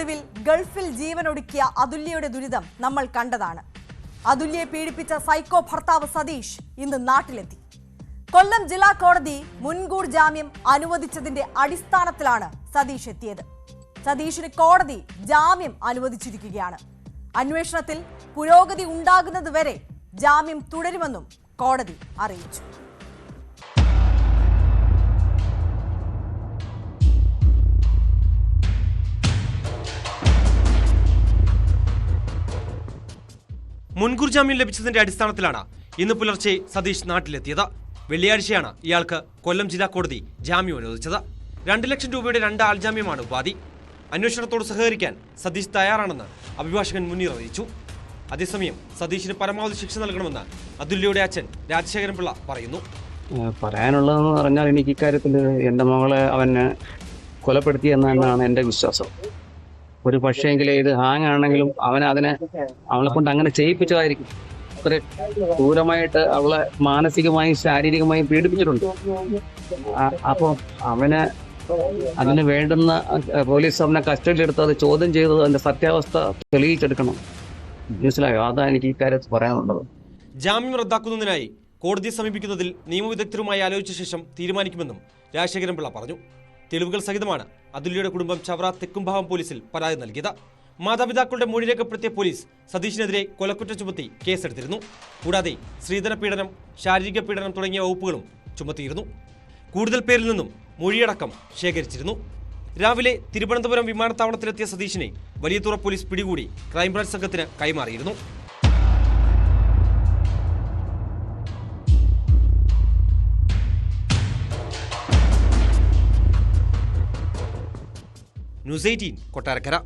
ഒടുവിൽ ഗൾഫിൽ ജീവനൊടുക്കിയ അതുല്യയുടെ ദുരിതം നമ്മൾ കണ്ടതാണ്. അതുല്യയെ പീഡിപ്പിച്ച സൈക്കോ ഭർത്താവ് സതീഷ് ഇന്ന് നാട്ടിലെത്തി. കൊല്ലം ജില്ലാ കോടതി മുൻകൂർ ജാമ്യം അനുവദിച്ചതിന്റെ അടിസ്ഥാനത്തിലാണ് സതീഷ് എത്തിയത്. സതീഷിന് കോടതി ജാമ്യം അനുവദിച്ചിരിക്കുകയാണ്. അന്വേഷണത്തിൽ പുരോഗതി ഉണ്ടാകുന്നതുവരെ ജാമ്യം തുടരുമെന്നും കോടതി അറിയിച്ചു. മുൻകൂർ ജാമ്യം ലഭിച്ചതിന്റെ അടിസ്ഥാനത്തിലാണ് ഇന്ന് പുലർച്ചെ സതീഷ് നാട്ടിലെത്തിയത്. വെള്ളിയാഴ്ചയാണ് ഇയാൾക്ക് കൊല്ലം ജില്ലാ കോടതി ജാമ്യം അനുവദിച്ചത്. 2 ലക്ഷം രൂപയുടെ 2 ആൾജാമ്യമാണ് ഉപാധി. അന്വേഷണത്തോട് സഹകരിക്കാൻ സതീഷ് തയ്യാറാണെന്ന് അഭിഭാഷകൻ മുനീർ അറിയിച്ചു. അതേസമയം സതീഷിന് പരമാവധി ശിക്ഷ നൽകണമെന്ന് അതുല്യയുടെ അച്ഛൻ രാജശേഖരൻ പിള്ള പറയുന്നു. പറയാനുള്ളതെന്ന് പറഞ്ഞാൽ എനിക്ക് ഇക്കാര്യത്തിൽ എൻ്റെ മകളെ അവന് കൊലപ്പെടുത്തിയെന്നാണ് എൻ്റെ വിശ്വാസം. ഒരു പക്ഷേങ്കിൽ ഇത് ഹാങ് ആണെങ്കിലും അവളെ കൊണ്ട് അങ്ങനെ ചെയ്യിപ്പിച്ചതായിരിക്കും. അത്ര ക്രൂരമായിട്ട് അവളെ മാനസികമായും ശാരീരികമായും പീഡിപ്പിച്ചിട്ടുണ്ട്. അപ്പോൾ അതിന് വേണ്ടുന്ന പോലീസ് അവനെ കസ്റ്റഡിയിലെടുത്ത് അത് ചോദ്യം ചെയ്തത് അതിന്റെ സത്യാവസ്ഥ തെളിയിച്ചെടുക്കണം. മനസ്സിലായോ? അതാണ് എനിക്ക് ഇക്കാര്യത്തിൽ പറയാനുള്ളത്. ജാമ്യം റദ്ദാക്കുന്നതിനായി കോടതിയെ സമീപിക്കുന്നതിൽ നിയമവിദഗ്ധരുമായി ആലോചിച്ച ശേഷം തീരുമാനിക്കുമെന്നും രാജശേഖരൻ പിള്ള പറഞ്ഞു. തെളിവുകൾ സഹിതമാണ് അതുല്യയുടെ കുടുംബം ചവറ തെക്കുംഭാഗം പോലീസിൽ പരാതി നൽകിയത്. മാതാപിതാക്കളുടെ മൊഴി രേഖപ്പെടുത്തിയ പോലീസ് സതീഷിനെതിരെ കൊലക്കുറ്റം ചുമത്തി കേസെടുത്തിരുന്നു. കൂടാതെ സ്ത്രീധന പീഡനം, ശാരീരിക പീഡനം തുടങ്ങിയ വകുപ്പുകളും ചുമത്തിയിരുന്നു. കൂടുതൽ പേരിൽ നിന്നും മൊഴിയടക്കം ശേഖരിച്ചിരുന്നു. രാവിലെ തിരുവനന്തപുരം വിമാനത്താവളത്തിലെത്തിയ സതീഷിനെ വലിയതുറ പോലീസ് പിടികൂടി ക്രൈംബ്രാഞ്ച് സംഘത്തിന് കൈമാറിയിരുന്നു. ന്യൂസ് 18 കൊട്ടാരക്കര.